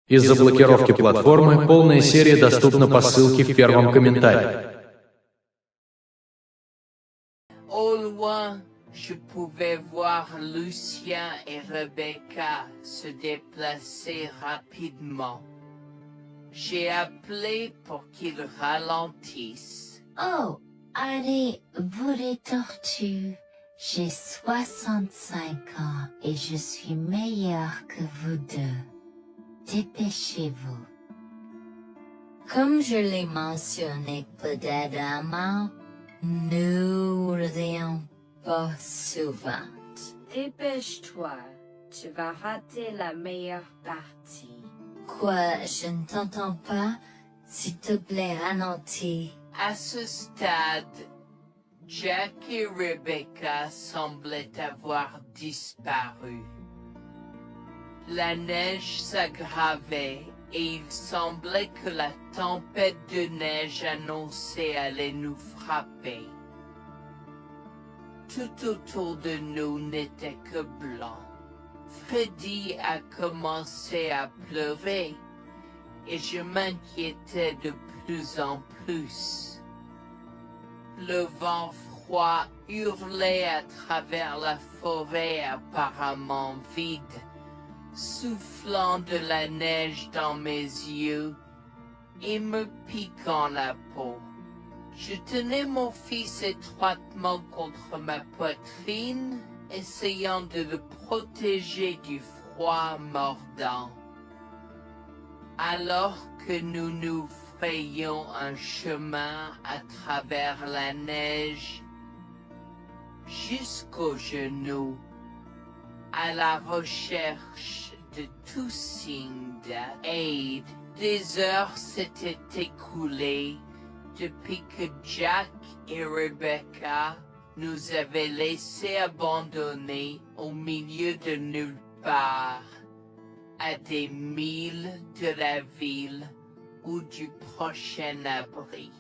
Из-за блокировки платформы полная серия доступна по ссылке в первом комментарии. Au loin, je pouvais voir Lucien et Rebecca se déplacer rapidement. J'ai appelé pour qu'ils ralentissent. Oh, allez, vous les tortues. J'ai 65 ans et je suis meilleure que vous deux. Dépêchez-vous. Comme je l'ai mentionné précédemment, nous rions pas souvent. Dépêche-toi, tu vas rater la meilleure partie. Quoi, je ne t'entends pas? S'il te plaît, ralentis. À ce stade, Jack et Rebecca semblaient avoir disparu. La neige s'aggravait et il semblait que la tempête de neige annoncée allait nous frapper. Tout autour de nous n'était que blanc. Freddy a commencé à pleurer et je m'inquiétais de plus en plus. Le vent froid hurlait à travers la forêt apparemment vide, soufflant de la neige dans mes yeux et me piquant la peau. Je tenais mon fils étroitement contre ma poitrine, essayant de le protéger du froid mordant. Alors que nous nous frayions un chemin à travers la neige, jusqu'aux genoux, à la recherche de tout signe d'aide, des heures s'étaient écoulées depuis que Jack et Rebecca nous avaient laissés abandonnés au milieu de nulle part, à des milles de la ville ou du prochain abri.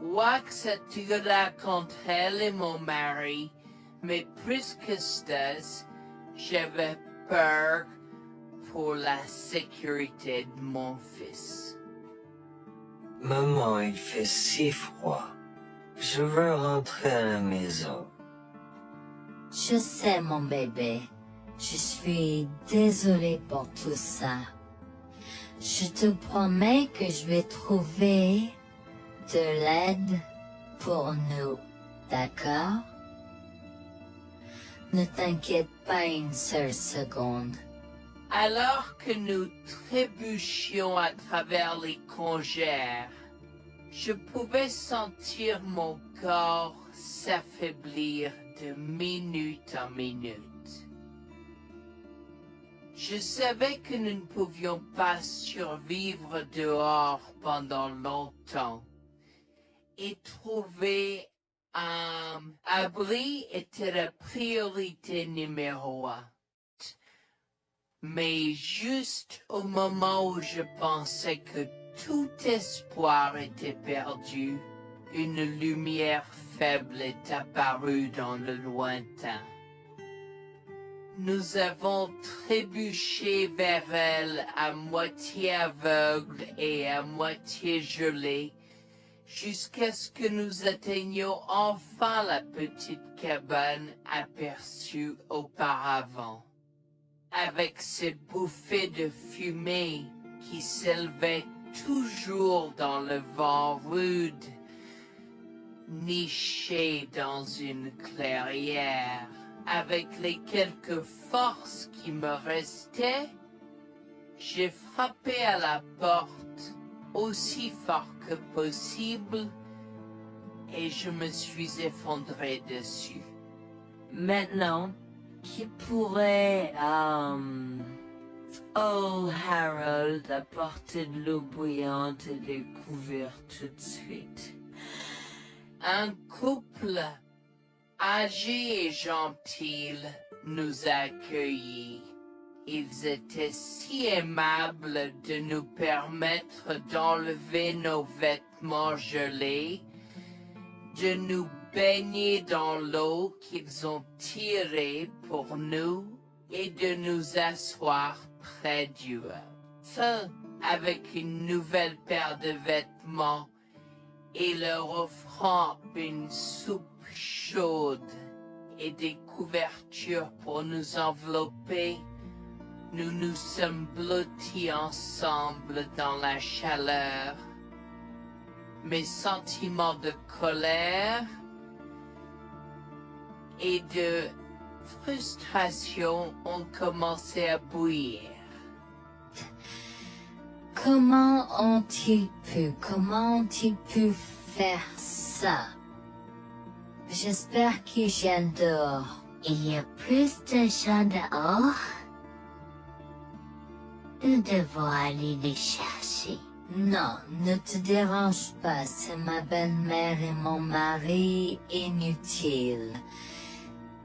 Wax attira contre elle et mon mari, mais plus que ça, j'avais peur pour la sécurité de mon fils. Maman, il fait si froid. Je veux rentrer à la maison. Je sais, mon bébé. Je suis désolée pour tout ça. Je te promets que je vais trouver de l'aide pour nous, d'accord? Ne t'inquiète pas une seule seconde. Alors que nous trébuchions à travers les congères, je pouvais sentir mon corps s'affaiblir de minute en minute. Je savais que nous ne pouvions pas survivre dehors pendant longtemps, et trouver un abri était la priorité numéro 1. Mais juste au moment où je pensais que tout espoir était perdu, une lumière faible est apparue dans le lointain. Nous avons trébuché vers elle à moitié aveugle et à moitié gelé, jusqu'à ce que nous atteignions enfin la petite cabane aperçue auparavant, avec ses bouffées de fumée qui s'élevaient toujours dans le vent rude, nichée dans une clairière. Avec les quelques forces qui me restaient, j'ai frappé à la porte aussi fort que possible et je me suis effondré dessus. Maintenant, qui pourrait, oh Harold, apporter de l'eau bouillante et des couverts tout de suite? Un couple âgé et gentil nous a accueillis. Ils étaient si aimables de nous permettre d'enlever nos vêtements gelés, de nous baigner dans l'eau qu'ils ont tirée pour nous et de nous asseoir près du feu, avec une nouvelle paire de vêtements, et leur offrant une soupe chaude et des couvertures pour nous envelopper. Nous nous sommes blottis ensemble dans la chaleur. Mes sentiments de colère et de frustration ont commencé à bouillir. Comment ont-ils pu faire ça? J'espère qu'ils viennent dehors. Il y a plus de gens dehors. Nous devons aller les chercher. Non, ne te dérange pas, c'est ma belle-mère et mon mari inutiles.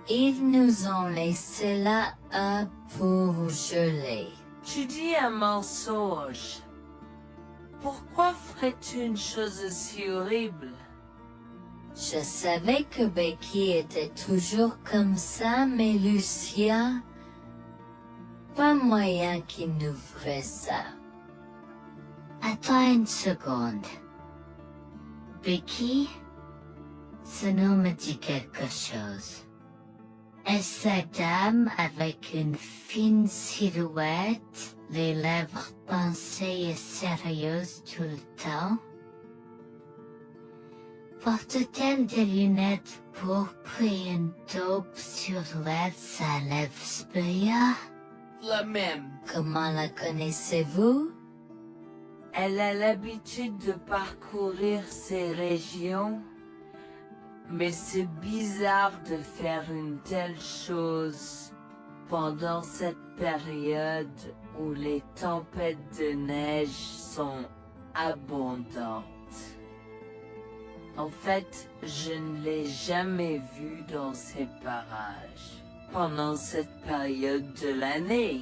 Ils nous ont laissé là pour geler. Tu dis un mensonge. Pourquoi ferais-tu une chose aussi horrible? Je savais que Becky était toujours comme ça, mais Lucia, pas moyen qu'il nous ferait ça. Attends une seconde. Becky, ce nom me dit quelque chose. Est-ce la dame avec une fine silhouette, les lèvres pincées et sérieuses tout le temps? Porte-t-elle des lunettes pourpres et une taupe sur sa lèvre supérieure? La même. Comment la connaissez-vous? Elle a l'habitude de parcourir ces régions, mais c'est bizarre de faire une telle chose pendant cette période où les tempêtes de neige sont abondantes. En fait, je ne l'ai jamais vue dans ces parages pendant cette période de l'année.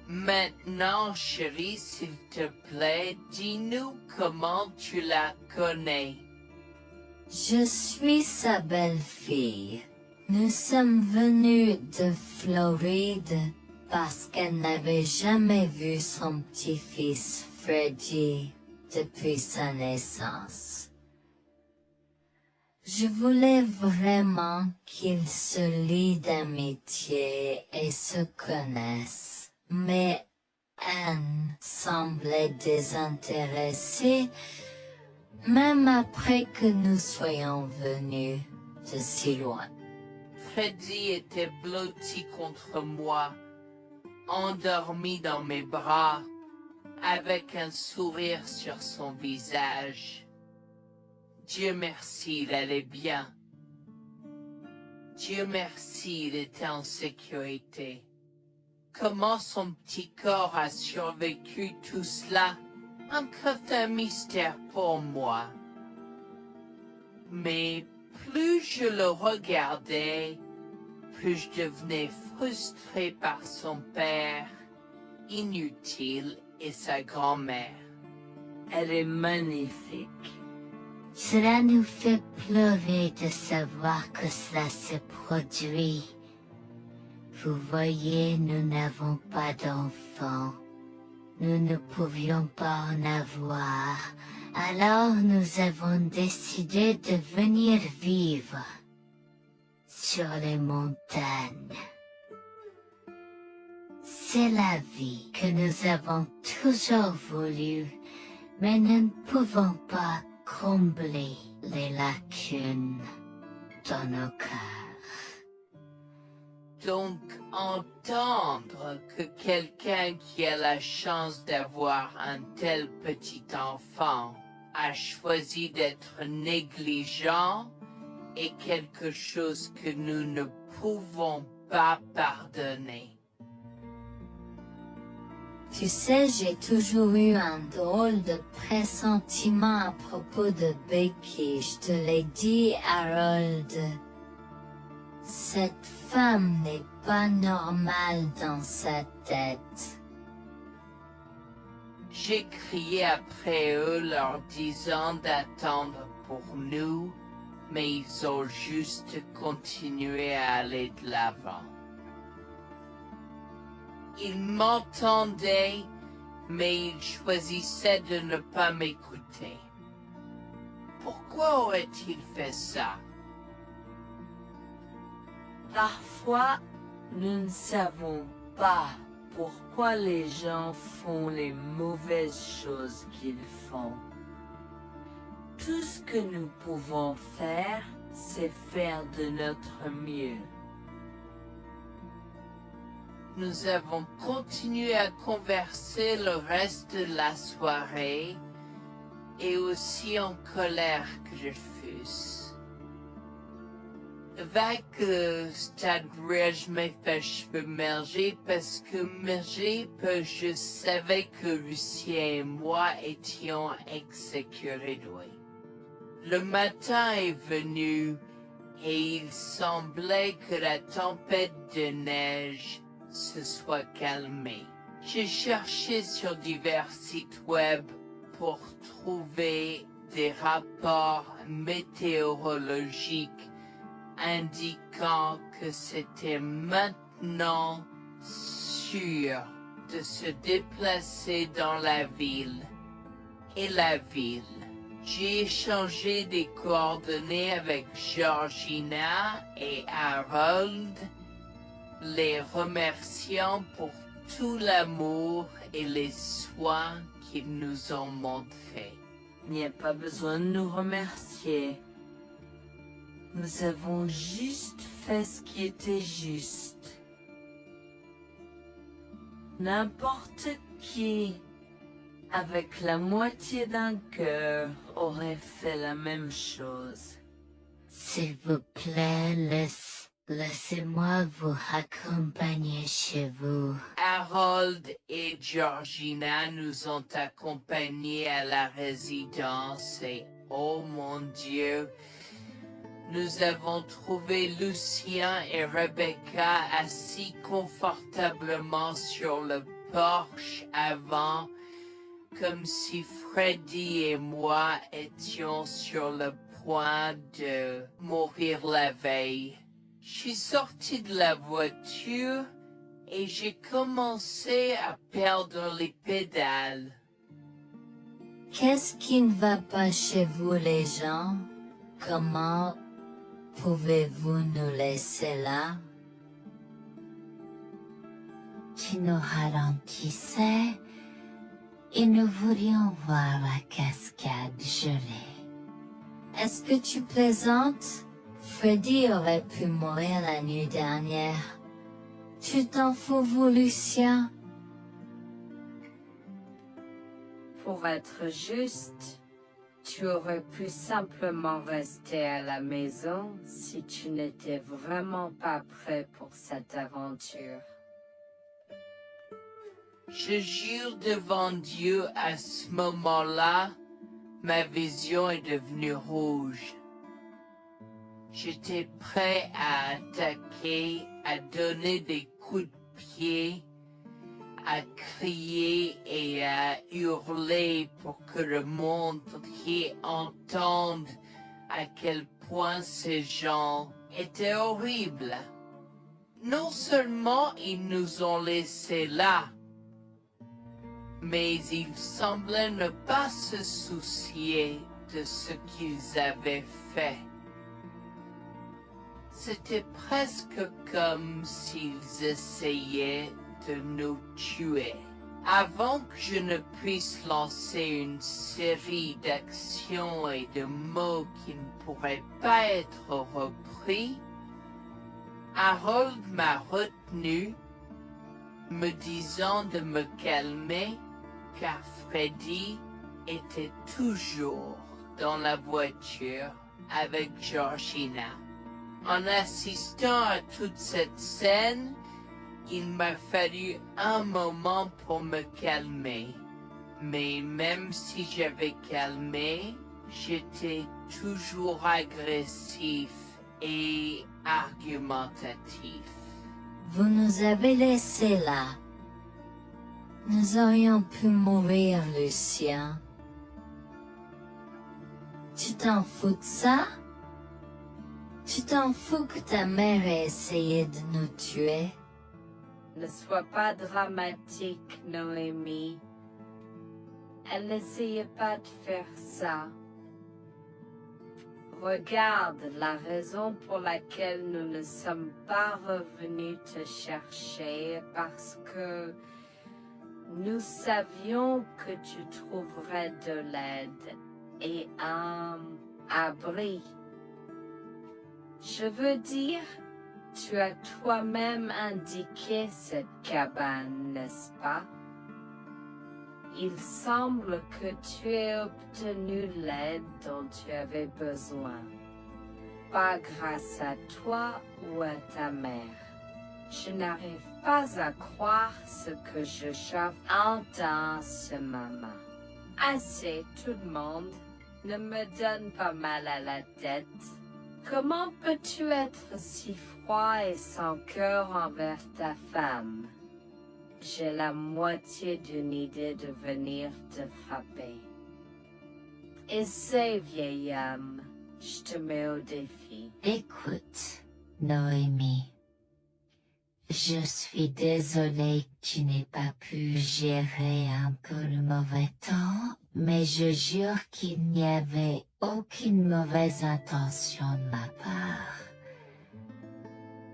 Maintenant, chérie, s'il te plaît, dis-nous comment tu la connais. Je suis sa belle-fille. Nous sommes venus de Floride parce qu'elle n'avait jamais vu son petit-fils Freddy depuis sa naissance. Je voulais vraiment qu'ils se lient d'amitié et se connaissent, mais Anne semblait désintéressée, même après que nous soyons venus de si loin. Freddy était blotti contre moi, endormi dans mes bras, avec un sourire sur son visage. Dieu merci, il allait bien. Dieu merci, il était en sécurité. Comment son petit corps a survécu tout cela? Encore un mystère pour moi. Mais plus je le regardais, plus je devenais frustré par son père, inutile, et sa grand-mère. Elle est magnifique. Cela nous fait pleurer de savoir que cela se produit. Vous voyez, nous n'avons pas d'enfants. Nous ne pouvions pas en avoir. Alors nous avons décidé de venir vivre sur les montagnes. C'est la vie que nous avons toujours voulu, mais nous ne pouvons pas combler les lacunes dans nos cœurs. Donc, entendre que quelqu'un qui a la chance d'avoir un tel petit enfant a choisi d'être négligent est quelque chose que nous ne pouvons pas pardonner. Tu sais, j'ai toujours eu un drôle de pressentiment à propos de Becky, je te l'ai dit, Harold. Cette femme n'est pas normale dans sa tête. J'ai crié après eux leur disant d'attendre pour nous, mais ils ont juste continué à aller de l'avant. Il m'entendait, mais il choisissait de ne pas m'écouter. Pourquoi aurait-il fait ça? Parfois, nous ne savons pas pourquoi les gens font les mauvaises choses qu'ils font. Tout ce que nous pouvons faire, c'est faire de notre mieux. Nous avons continué à converser le reste de la soirée, et aussi en colère que je fusse. Avec le stade où je m'ai fait cheveux merger parce que je savais que Lucien et moi étions exécurés de lui. Le matin est venu et il semblait que la tempête de neige se soit calmée. J'ai cherché sur divers sites web pour trouver des rapports météorologiques indiquant que c'était maintenant sûr de se déplacer dans la ville. Et la ville. J'ai échangé des coordonnées avec Georgina et Harold, les remerciant pour tout l'amour et les soins qu'ils nous ont montrés. Il n'y a pas besoin de nous remercier. Nous avons juste fait ce qui était juste. N'importe qui, avec la moitié d'un cœur, aurait fait la même chose. S'il vous plaît, laissez-moi vous accompagner chez vous. Harold et Georgina nous ont accompagnés à la résidence et, oh mon Dieu, nous avons trouvé Lucien et Rebecca assis confortablement sur le porche avant, comme si Freddy et moi étions sur le point de mourir la veille. Je suis sorti de la voiture et j'ai commencé à perdre les pédales. Qu'est-ce qui ne va pas chez vous les gens? Comment pouvez-vous nous laisser là? Tu nous ralentissais et nous voulions voir la cascade gelée. Est-ce que tu plaisantes? Freddy aurait pu mourir la nuit dernière. Tu t'en fous, vous, Lucien? Pour être juste, tu aurais pu simplement rester à la maison si tu n'étais vraiment pas prêt pour cette aventure. Je jure devant Dieu, à ce moment-là, ma vision est devenue rouge. J'étais prêt à attaquer, à donner des coups de pied, à crier et à hurler pour que le monde entier entende à quel point ces gens étaient horribles. Non seulement ils nous ont laissés là, mais ils semblaient ne pas se soucier de ce qu'ils avaient fait. C'était presque comme s'ils essayaient de nous tuer. Avant que je ne puisse lancer une série d'actions et de mots qui ne pourraient pas être repris, Harold m'a retenu, me disant de me calmer, car Freddy était toujours dans la voiture avec Georgina. En assistant à toute cette scène, il m'a fallu un moment pour me calmer. Mais même si j'avais calmé, j'étais toujours agressif et argumentatif. Vous nous avez laissés là. Nous aurions pu mourir, Lucien. Tu t'en fous de ça? Tu t'en fous que ta mère ait essayé de nous tuer? Ne sois pas dramatique, Noémie. Elle n'essayait pas de faire ça. Regarde la raison pour laquelle nous ne sommes pas revenus te chercher, parce que nous savions que tu trouverais de l'aide et un abri. Je veux dire, tu as toi-même indiqué cette cabane, n'est-ce pas? Il semble que tu aies obtenu l'aide dont tu avais besoin. Pas grâce à toi ou à ta mère. Je n'arrive pas à croire ce que j'entends ce moment. Assez, tout le monde. Ne me donne pas mal à la tête. Comment peux-tu être si froid et sans cœur envers ta femme? J'ai la moitié d'une idée de venir te frapper. Essaie, vieil homme. Je te mets au défi. Écoute, Noémie. Je suis désolée que tu n'aies pas pu gérer un peu le mauvais temps, mais je jure qu'il n'y avait aucune mauvaise intention de ma part.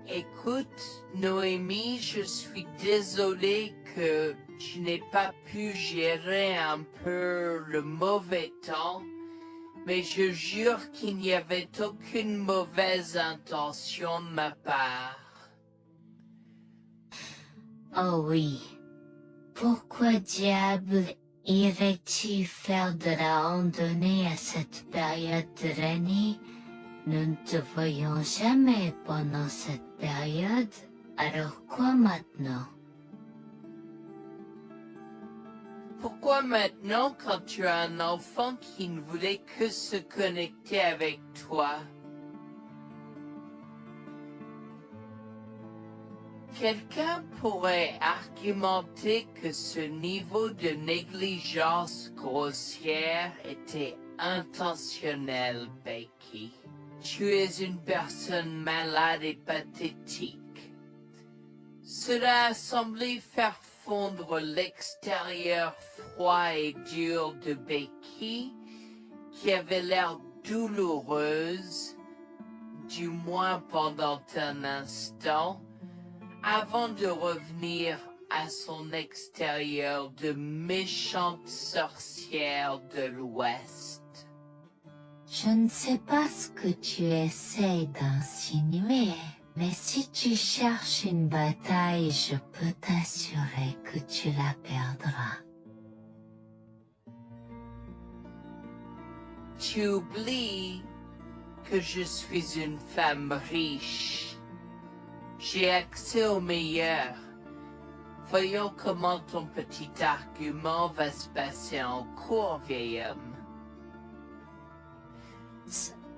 Écoute, Noémie, je suis désolée que tu n'aies pas pu gérer un peu le mauvais temps, mais je jure qu'il n'y avait aucune mauvaise intention de ma part. Oh oui. Pourquoi diable irais-tu faire de la randonnée à cette période de l'année? Nous ne te voyons jamais pendant cette période, alors quoi maintenant? Pourquoi maintenant quand tu as un enfant qui ne voulait que se connecter avec toi? Quelqu'un pourrait argumenter que ce niveau de négligence grossière était intentionnel, Becky. Tu es une personne malade et pathétique. Cela a semblé faire fondre l'extérieur froid et dur de Becky, qui avait l'air douloureuse, du moins pendant un instant, avant de revenir à son extérieur de méchante sorcière de l'Ouest. Je ne sais pas ce que tu essaies d'insinuer, mais si tu cherches une bataille, je peux t'assurer que tu la perdras. Tu oublies que je suis une femme riche. J'ai accès au meilleur. Voyons comment ton petit argument va se passer en cours, vieil homme.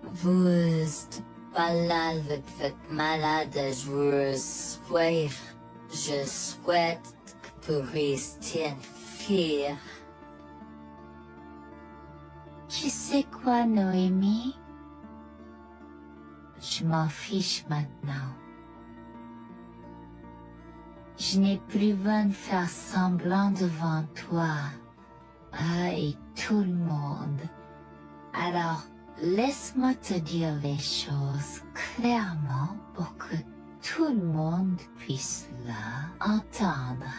Vous êtes pas là avec votre malade joueuse. Je souhaite que vous restiez fiers. Tu sais quoi, Noémie? Je m'en fiche maintenant. Je n'ai plus besoin de faire semblant devant toi. Et tout le monde. Alors, laisse-moi te dire les choses clairement pour que tout le monde puisse entendre.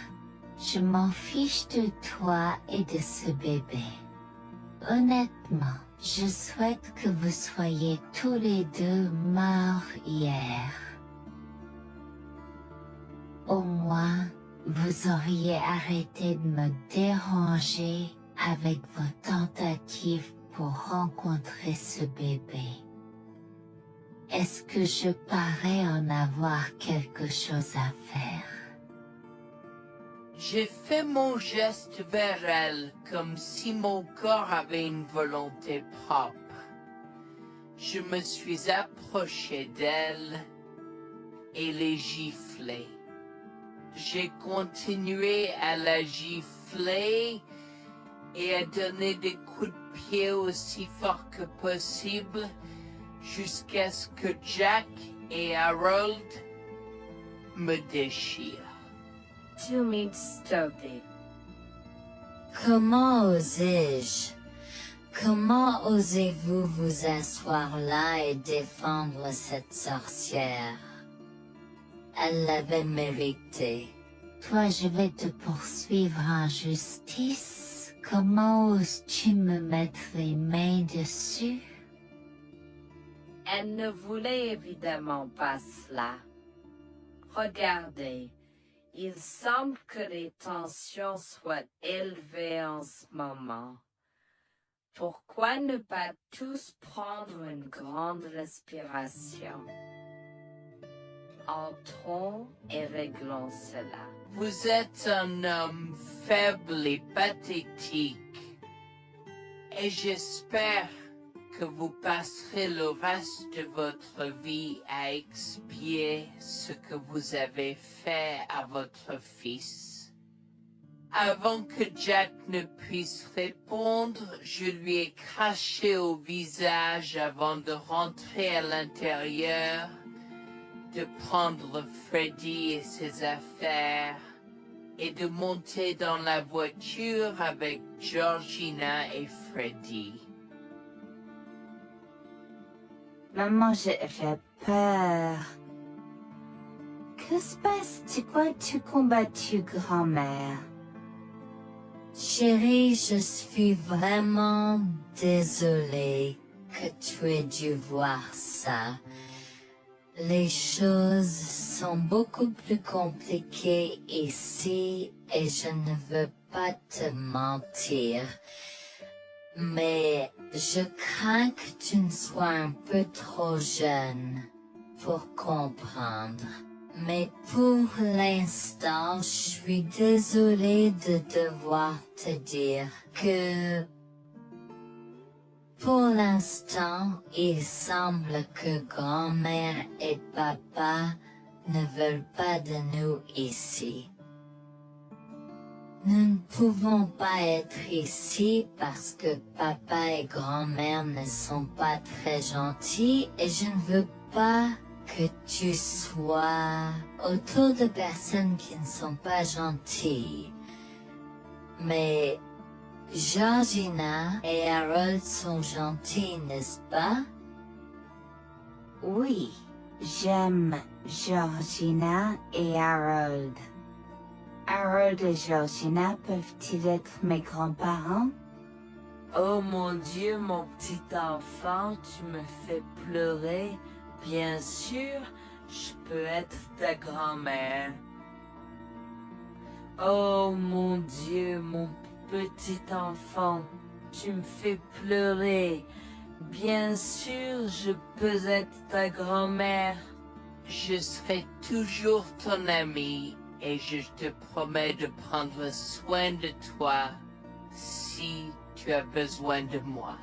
Je m'en fiche de toi et de ce bébé. Honnêtement, je souhaite que vous soyez tous les deux morts hier. Au moins, vous auriez arrêté de me déranger avec vos tentatives pour rencontrer ce bébé. Est-ce que je parais en avoir quelque chose à faire? J'ai fait mon geste vers elle comme si mon corps avait une volonté propre. Je me suis approché d'elle et l'ai giflée. J'ai continué à la gifler et à donner des coups de pied aussi forts que possible jusqu'à ce que Jack et Harold me déchirent. Tu m'instaudes. Comment osais-je? Comment osez-vous vous asseoir là et défendre cette sorcière? Elle l'avait mérité. Toi, je vais te poursuivre en justice. Comment oses-tu me mettre les mains dessus? Elle ne voulait évidemment pas cela. Regardez, il semble que les tensions soient élevées en ce moment. Pourquoi ne pas tous prendre une grande respiration? Entrons et réglons cela. Vous êtes un homme faible et pathétique, et j'espère que vous passerez le reste de votre vie à expier ce que vous avez fait à votre fils. Avant que Jack ne puisse répondre, je lui ai craché au visage avant de rentrer à l'intérieur, de prendre Freddy et ses affaires, et de monter dans la voiture avec Georgina et Freddy. Maman, j'ai peur. Que se passe-t-il? Pourquoi tu combattu grand-mère? Chérie, je suis vraiment désolée que tu aies dû voir ça. Les choses sont beaucoup plus compliquées ici et je ne veux pas te mentir. Mais je crains que tu ne sois un peu trop jeune pour comprendre. Mais pour l'instant, je suis désolée de devoir te dire que pour l'instant, il semble que grand-mère et papa ne veulent pas de nous ici. Nous ne pouvons pas être ici parce que papa et grand-mère ne sont pas très gentils et je ne veux pas que tu sois autour de personnes qui ne sont pas gentilles. Mais Georgina et Harold sont gentils, n'est-ce pas? Oui, j'aime Georgina et Harold. Harold et Georgina peuvent-ils être mes grands-parents? Oh mon Dieu, mon petit enfant, tu me fais pleurer. Bien sûr, je peux être ta grand-mère. Oh mon Dieu, mon petit enfant, tu me fais pleurer. Bien sûr, je peux être ta grand-mère. Je serai toujours ton ami et je te promets de prendre soin de toi si tu as besoin de moi.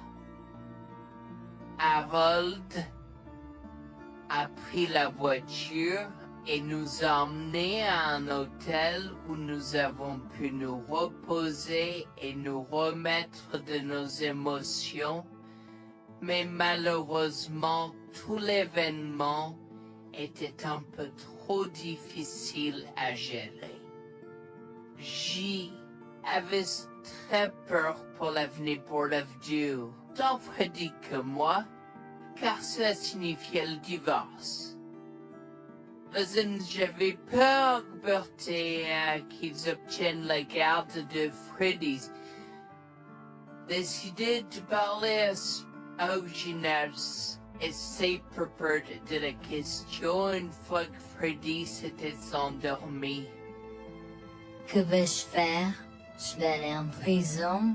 Harold a pris la voiture et nous a emmenés à un hôtel où nous avons pu nous reposer et nous remettre de nos émotions, mais malheureusement tout l'événement était un peu trop difficile à gérer. J'y avais très peur pour l'avenir pour Dieu, tant Freddy que moi, car cela signifiait le divorce. Mais j'avais peur, Bertie, qu'ils obtiennent la garde de Freddy. Décidé de parler au gymnase et c'est propos de la question une fois que Freddy s'était endormi. Que vais-je faire? Je vais aller en prison?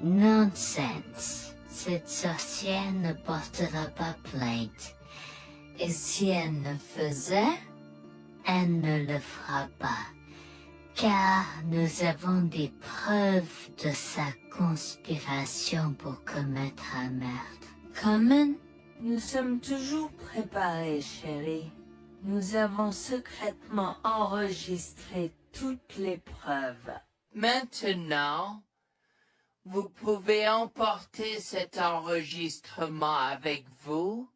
Nonsense. Cette sorcière ne portera pas plainte. Et si elle ne faisait? Elle ne le fera pas, car nous avons des preuves de sa conspiration pour commettre un meurtre. Comment? Nous sommes toujours préparés, chérie. Nous avons secrètement enregistré toutes les preuves. Maintenant, vous pouvez emporter cet enregistrement avec vous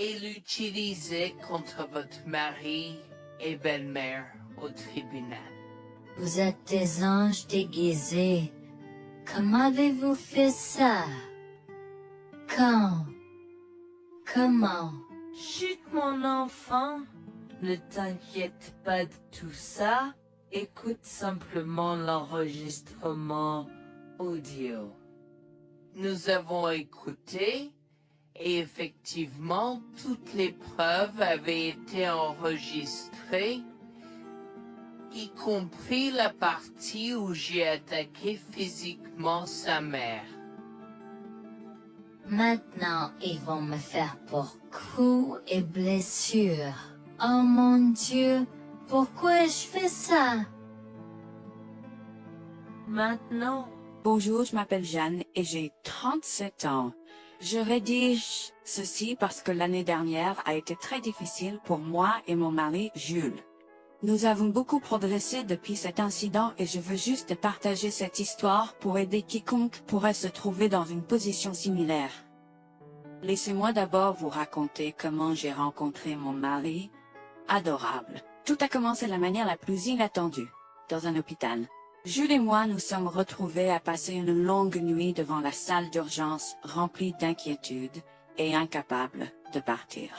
et l'utiliser contre votre mari et belle-mère au tribunal. Vous êtes des anges déguisés. Comment avez-vous fait ça? Quand? Comment? Chut, mon enfant, ne t'inquiète pas de tout ça. Écoute simplement l'enregistrement audio. Nous avons écouté et effectivement toutes les preuves avaient été enregistrées, y compris la partie où j'ai attaqué physiquement sa mère. Maintenant, ils vont me faire pour coups et blessures. Oh mon Dieu, pourquoi je fais ça? Maintenant, Bonjour, je m'appelle Jeanne et j'ai 37 ans. Je rédige ceci parce que l'année dernière a été très difficile pour moi et mon mari Jules. Nous avons beaucoup progressé depuis cet incident et je veux juste partager cette histoire pour aider quiconque pourrait se trouver dans une position similaire. Laissez-moi d'abord vous raconter comment j'ai rencontré mon mari, adorable. Tout a commencé de la manière la plus inattendue, dans un hôpital. Jules et moi nous sommes retrouvés à passer une longue nuit devant la salle d'urgence remplie d'inquiétude et incapables de partir.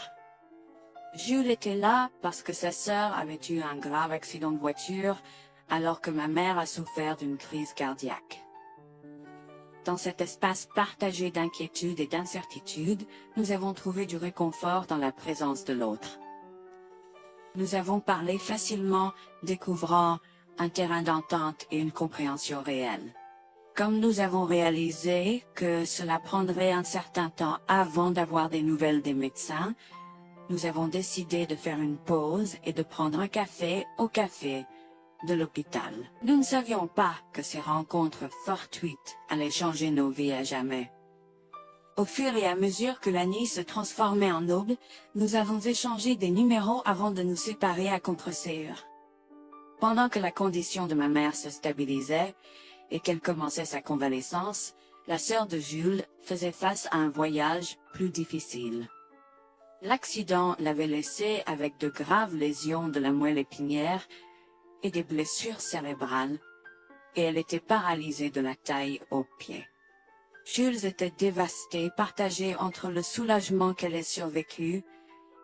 Jules était là parce que sa sœur avait eu un grave accident de voiture alors que ma mère a souffert d'une crise cardiaque. Dans cet espace partagé d'inquiétude et d'incertitude, nous avons trouvé du réconfort dans la présence de l'autre. Nous avons parlé facilement, découvrant un terrain d'entente et une compréhension réelle. Comme nous avons réalisé que cela prendrait un certain temps avant d'avoir des nouvelles des médecins, nous avons décidé de faire une pause et de prendre un café au café de l'hôpital. Nous ne savions pas que ces rencontres fortuites allaient changer nos vies à jamais. Au fur et à mesure que la nuit se transformait en aube, nous avons échangé des numéros avant de nous séparer à contre-séance. Pendant que la condition de ma mère se stabilisait et qu'elle commençait sa convalescence, la sœur de Jules faisait face à un voyage plus difficile. L'accident l'avait laissée avec de graves lésions de la moelle épinière et des blessures cérébrales, et elle était paralysée de la taille aux pieds. Jules était dévasté, partagé entre le soulagement qu'elle ait survécu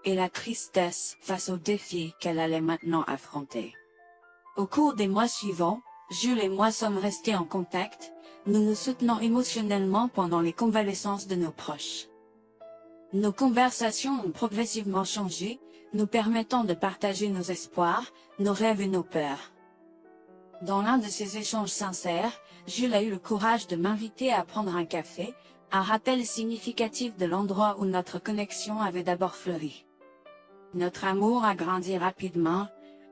et la tristesse face aux défis qu'elle allait maintenant affronter. Au cours des mois suivants, Jules et moi sommes restés en contact, nous nous soutenons émotionnellement pendant les convalescences de nos proches. Nos conversations ont progressivement changé, nous permettant de partager nos espoirs, nos rêves et nos peurs. Dans l'un de ces échanges sincères, Jules a eu le courage de m'inviter à prendre un café, un rappel significatif de l'endroit où notre connexion avait d'abord fleuri. Notre amour a grandi rapidement,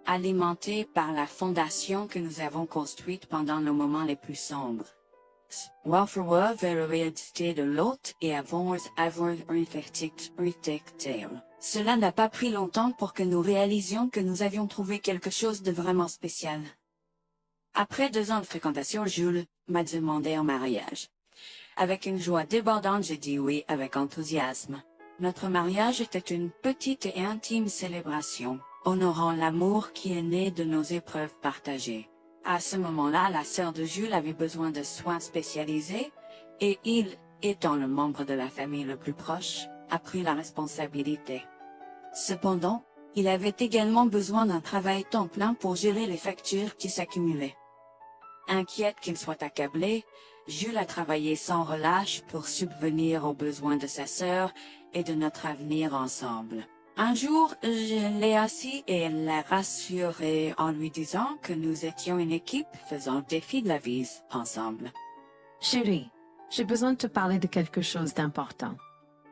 alimenté par la fondation que nous avons construite pendant nos moments les plus sombres. Welfare vers la réalité de l'autre et avons avoir réfléchi. Cela n'a pas pris longtemps pour que nous réalisions que nous avions trouvé quelque chose de vraiment spécial. Après 2 ans de fréquentation, Jules m'a demandé en mariage. Avec une joie débordante, j'ai dit oui avec enthousiasme. Notre mariage était une petite et intime célébration, honorant l'amour qui est né de nos épreuves partagées. À ce moment-là, la sœur de Jules avait besoin de soins spécialisés, et il, étant le membre de la famille le plus proche, a pris la responsabilité. Cependant, il avait également besoin d'un travail temps plein pour gérer les factures qui s'accumulaient. Inquiète qu'il soit accablé, Jules a travaillé sans relâche pour subvenir aux besoins de sa sœur et de notre avenir ensemble. Un jour, je l'ai assis et l'ai rassuré en lui disant que nous étions une équipe faisant le défi de la vie ensemble. Chérie, j'ai besoin de te parler de quelque chose d'important.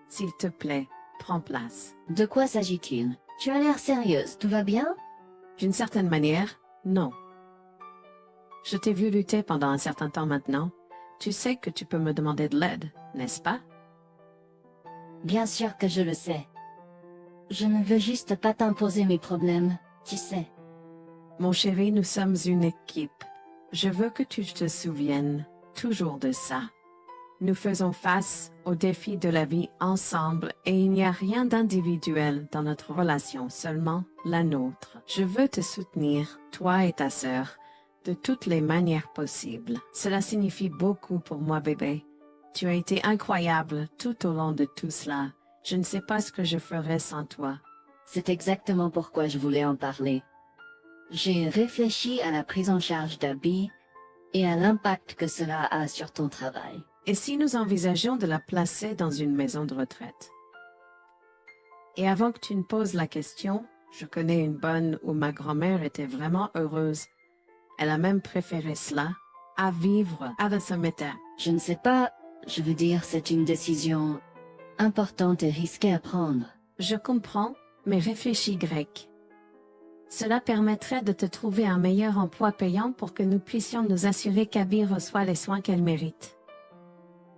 S'il te plaît, prends place. De quoi s'agit-il? Tu as l'air sérieuse, tout va bien? D'une certaine manière, non. Je t'ai vu lutter pendant un certain temps maintenant. Tu sais que tu peux me demander de l'aide, n'est-ce pas? Bien sûr que je le sais. Je ne veux juste pas t'imposer mes problèmes, tu sais. Mon chéri, nous sommes une équipe. Je veux que tu te souviennes toujours de ça. Nous faisons face aux défis de la vie ensemble et il n'y a rien d'individuel dans notre relation, seulement la nôtre. Je veux te soutenir, toi et ta sœur, de toutes les manières possibles. Cela signifie beaucoup pour moi, bébé. Tu as été incroyable tout au long de tout cela. Je ne sais pas ce que je ferais sans toi. C'est exactement pourquoi je voulais en parler. J'ai réfléchi à la prise en charge d'Abby et à l'impact que cela a sur ton travail. Et si nous envisageons de la placer dans une maison de retraite? Et avant que tu ne poses la question, je connais une bonne où ma grand-mère était vraiment heureuse. Elle a même préféré cela à vivre à The Cemetery. Je ne sais pas, je veux dire, c'est une décision importante et risquée à prendre. Je comprends, mais réfléchis, Greg. Cela permettrait de te trouver un meilleur emploi payant pour que nous puissions nous assurer qu'Abby reçoit les soins qu'elle mérite.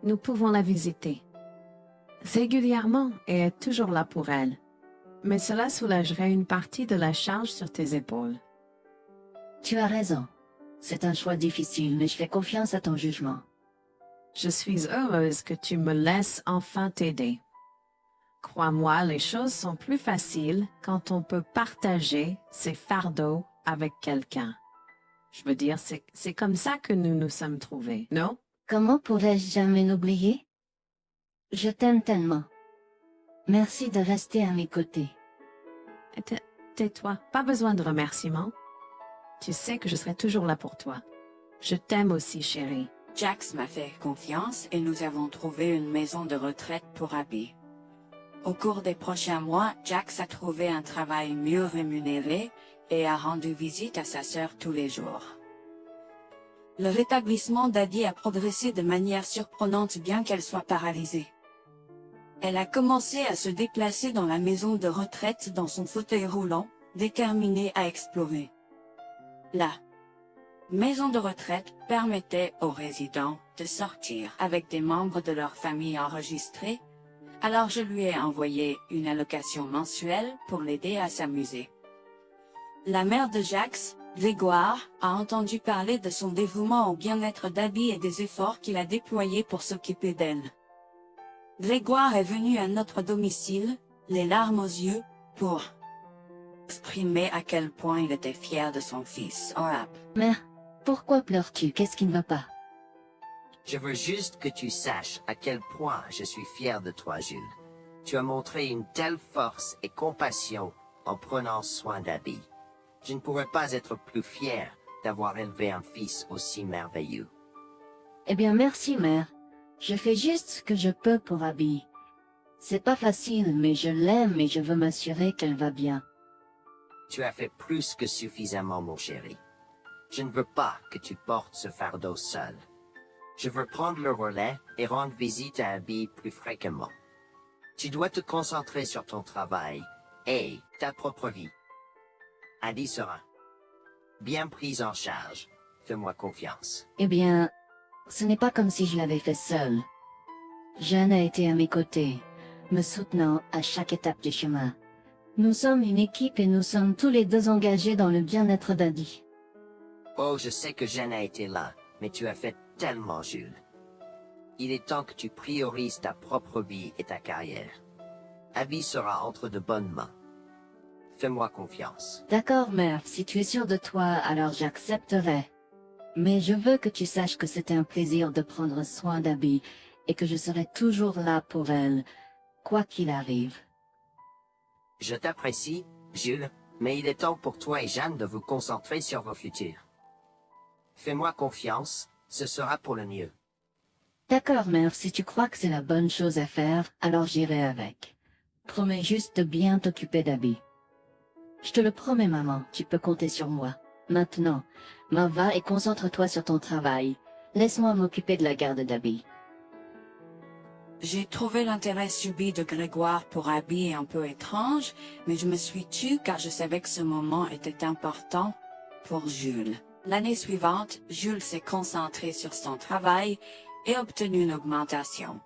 Nous pouvons la visiter régulièrement et être toujours là pour elle. Mais cela soulagerait une partie de la charge sur tes épaules. Tu as raison. C'est un choix difficile, mais je fais confiance à ton jugement. Je suis heureuse que tu me laisses enfin t'aider. Crois-moi, les choses sont plus faciles quand on peut partager ses fardeaux avec quelqu'un. Je veux dire, c'est comme ça que nous nous sommes trouvés, non? Comment pourrais-je jamais l'oublier? Je t'aime tellement. Merci de rester à mes côtés. Tais-toi, pas besoin de remerciements. Tu sais que je serai toujours là pour toi. Je t'aime aussi, chérie. Jax m'a fait confiance et nous avons trouvé une maison de retraite pour Abby. Au cours des prochains mois, Jax a trouvé un travail mieux rémunéré et a rendu visite à sa sœur tous les jours. Le rétablissement d'Abby a progressé de manière surprenante bien qu'elle soit paralysée. Elle a commencé à se déplacer dans la maison de retraite dans son fauteuil roulant, déterminée à explorer. La maison de retraite permettait aux résidents de sortir avec des membres de leur famille enregistrés, alors je lui ai envoyé une allocation mensuelle pour l'aider à s'amuser. La mère de Jax, Grégoire, a entendu parler de son dévouement au bien-être d'Abby et des efforts qu'il a déployés pour s'occuper d'elle. Grégoire est venu à notre domicile, les larmes aux yeux, pour exprimer à quel point il était fier de son fils, Orap. Mère, pourquoi pleures-tu? Qu'est-ce qui ne va pas? Je veux juste que tu saches à quel point je suis fier de toi, Jules. Tu as montré une telle force et compassion en prenant soin d'Abby. Je ne pourrais pas être plus fier d'avoir élevé un fils aussi merveilleux. Eh bien, merci, mère. Je fais juste ce que je peux pour Abby. C'est pas facile, mais je l'aime et je veux m'assurer qu'elle va bien. Tu as fait plus que suffisamment, mon chéri. Je ne veux pas que tu portes ce fardeau seul. Je veux prendre le relais et rendre visite à Abby plus fréquemment. Tu dois te concentrer sur ton travail et ta propre vie. Abby sera bien prise en charge. Fais-moi confiance. Eh bien, ce n'est pas comme si je l'avais fait seule. Jeanne a été à mes côtés, me soutenant à chaque étape du chemin. Nous sommes une équipe et nous sommes tous les deux engagés dans le bien-être d'Abby. Oh, je sais que Jeanne a été là, mais tu as fait tellement, Jules. Il est temps que tu priorises ta propre vie et ta carrière. Abby sera entre de bonnes mains. Fais-moi confiance. D'accord, mère, si tu es sûre de toi, alors j'accepterai. Mais je veux que tu saches que c'était un plaisir de prendre soin d'Abby et que je serai toujours là pour elle, quoi qu'il arrive. Je t'apprécie, Jules, mais il est temps pour toi et Jeanne de vous concentrer sur vos futurs. Fais-moi confiance, ce sera pour le mieux. D'accord, mère, si tu crois que c'est la bonne chose à faire, alors j'irai avec. Promets juste de bien t'occuper d'Abby. Je te le promets, maman, tu peux compter sur moi. Maintenant, m'en va et concentre-toi sur ton travail. Laisse-moi m'occuper de la garde d'Abby. J'ai trouvé l'intérêt subi de Grégoire pour Abby un peu étrange, mais je me suis tue car je savais que ce moment était important pour Jules. L'année suivante, Jules s'est concentré sur son travail et obtenu une augmentation.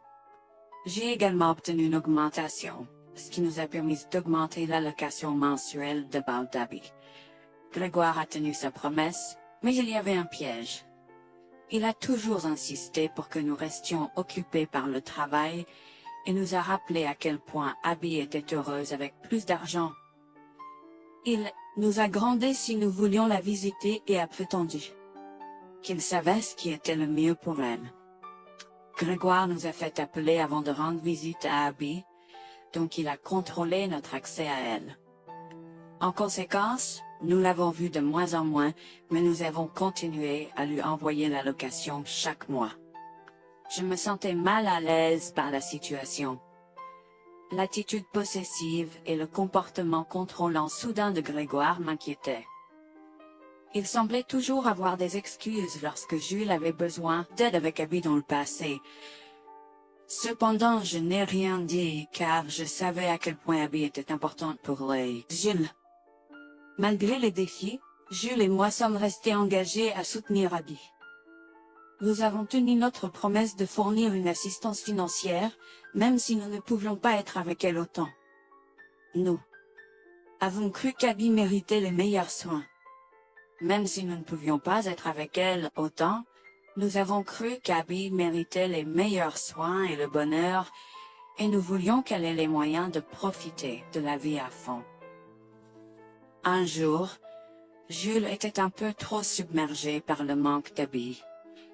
J'ai également obtenu une augmentation, ce qui nous a permis d'augmenter l'allocation mensuelle de d'Abby. Grégoire a tenu sa promesse, mais il y avait un piège. Il a toujours insisté pour que nous restions occupés par le travail et nous a rappelé à quel point Abby était heureuse avec plus d'argent. Il nous a grondé si nous voulions la visiter et a prétendu qu'il savait ce qui était le mieux pour elle. Grégoire nous a fait appeler avant de rendre visite à Abby, donc il a contrôlé notre accès à elle. En conséquence, nous l'avons vue de moins en moins, mais nous avons continué à lui envoyer la location chaque mois. Je me sentais mal à l'aise par la situation. L'attitude possessive et le comportement contrôlant soudain de Grégoire m'inquiétaient. Il semblait toujours avoir des excuses lorsque Jules avait besoin d'aide avec Abby dans le passé. Cependant, je n'ai rien dit car je savais à quel point Abby était importante pour Jules. Malgré les défis, Jules et moi sommes restés engagés à soutenir Abby. Nous avons tenu notre promesse de fournir une assistance financière, même si nous ne pouvions pas être avec elle autant. Nous avons cru qu'Abby méritait les meilleurs soins. Même si nous ne pouvions pas être avec elle autant, nous avons cru qu'Abby méritait les meilleurs soins et le bonheur, et nous voulions qu'elle ait les moyens de profiter de la vie à fond. Un jour, Jules était un peu trop submergé par le manque d'Abby.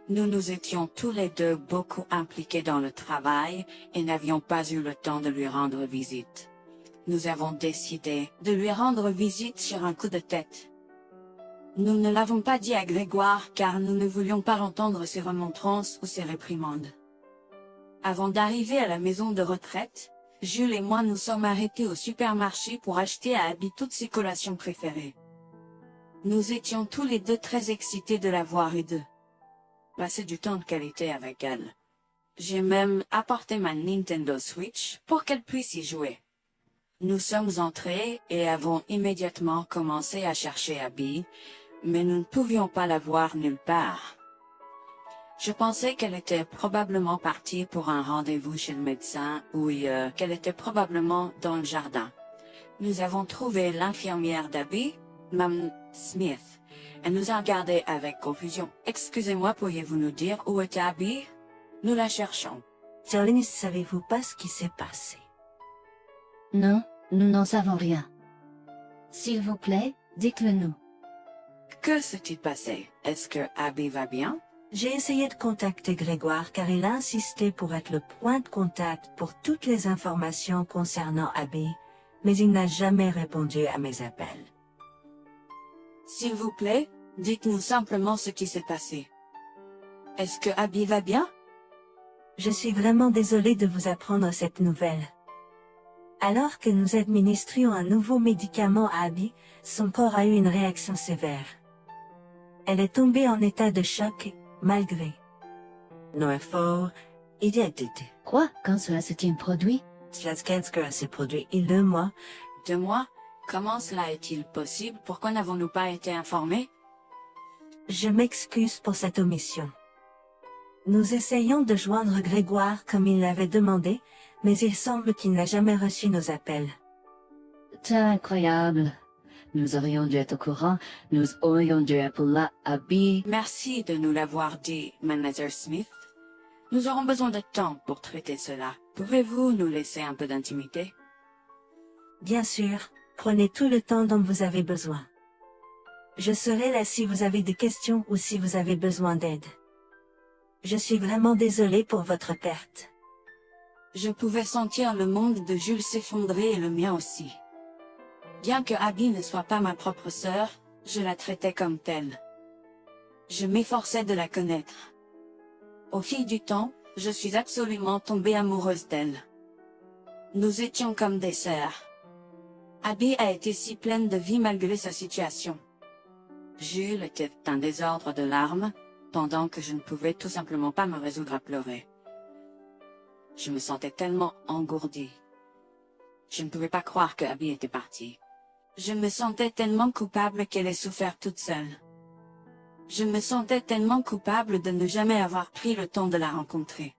Nous nous étions tous les deux beaucoup impliqués dans le travail et n'avions pas eu le temps de lui rendre visite. Nous avons décidé de lui rendre visite sur un coup de tête. Nous ne l'avons pas dit à Grégoire car nous ne voulions pas entendre ses remontrances ou ses réprimandes. Avant d'arriver à la maison de retraite, Jules et moi nous sommes arrêtés au supermarché pour acheter à Abby toutes ses collations préférées. Nous étions tous les deux très excités de la voir et de passer du temps de qualité avec elle. J'ai même apporté ma Nintendo Switch pour qu'elle puisse y jouer. Nous sommes entrés et avons immédiatement commencé à chercher Abby, mais nous ne pouvions pas la voir nulle part. Je pensais qu'elle était probablement partie pour un rendez-vous chez le médecin ou qu'elle était probablement dans le jardin. Nous avons trouvé l'infirmière d'Abby, Mme Smith. Elle nous a regardés avec confusion. « Excusez-moi, pourriez-vous nous dire où est Abby? Nous la cherchons. » Charlie, savez-vous pas ce qui s'est passé? Non, nous n'en savons rien. S'il vous plaît, dites-le nous. Que s'est-il passé? Est-ce que Abby va bien? J'ai essayé de contacter Grégoire car il a insisté pour être le point de contact pour toutes les informations concernant Abby, mais il n'a jamais répondu à mes appels. S'il vous plaît, dites-nous simplement ce qui s'est passé. Est-ce que Abby va bien? Je suis vraiment désolée de vous apprendre cette nouvelle. Alors que nous administrions un nouveau médicament à Abby, son corps a eu une réaction sévère. Elle est tombée en état de choc, malgré nos efforts, il a été. Quoi? Quand cela s'est-il produit? Cela s'est produit il y a 2 mois. 2 mois? Comment cela est-il possible? Pourquoi n'avons-nous pas été informés? Je m'excuse pour cette omission. Nous essayons de joindre Grégoire comme il l'avait demandé, mais il semble qu'il n'a jamais reçu nos appels. C'est incroyable. Nous aurions dû être au courant, nous aurions dû appeler là Abby. Merci de nous l'avoir dit, Manager Smith. Nous aurons besoin de temps pour traiter cela. Pouvez-vous nous laisser un peu d'intimité? Bien sûr, prenez tout le temps dont vous avez besoin. Je serai là si vous avez des questions ou si vous avez besoin d'aide. Je suis vraiment désolée pour votre perte. Je pouvais sentir le monde de Jules s'effondrer et le mien aussi. Bien que Abby ne soit pas ma propre sœur, je la traitais comme telle. Je m'efforçais de la connaître. Au fil du temps, je suis absolument tombée amoureuse d'elle. Nous étions comme des sœurs. Abby a été si pleine de vie malgré sa situation. Jules était un désordre de larmes, pendant que je ne pouvais tout simplement pas me résoudre à pleurer. Je me sentais tellement engourdie. Je ne pouvais pas croire que Abby était partie. Je me sentais tellement coupable qu'elle ait souffert toute seule. Je me sentais tellement coupable de ne jamais avoir pris le temps de la rencontrer.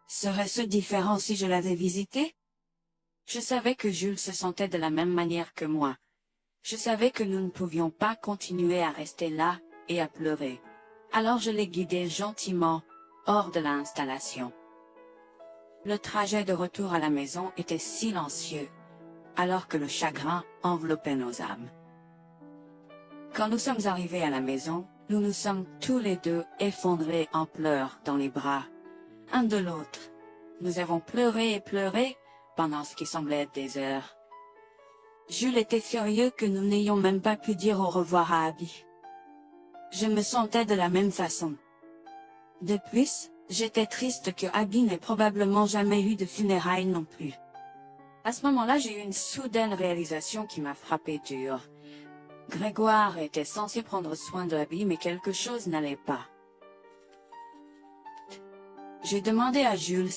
Serait-ce différent si je l'avais visitée? Je savais que Jules se sentait de la même manière que moi. Je savais que nous ne pouvions pas continuer à rester là et à pleurer. Alors je l'ai guidé gentiment hors de l'installation. Le trajet de retour à la maison était silencieux, alors que le chagrin enveloppait nos âmes. Quand nous sommes arrivés à la maison, nous nous sommes tous les deux effondrés en pleurs dans les bras, un de l'autre. Nous avons pleuré et pleuré pendant ce qui semblait être des heures. Jules était furieux que nous n'ayons même pas pu dire au revoir à Abby. Je me sentais de la même façon. De plus, j'étais triste que Abby n'ait probablement jamais eu de funérailles non plus. À ce moment-là, j'ai eu une soudaine réalisation qui m'a frappé dur. Grégoire était censé prendre soin de Abby, mais quelque chose n'allait pas. J'ai demandé à Jules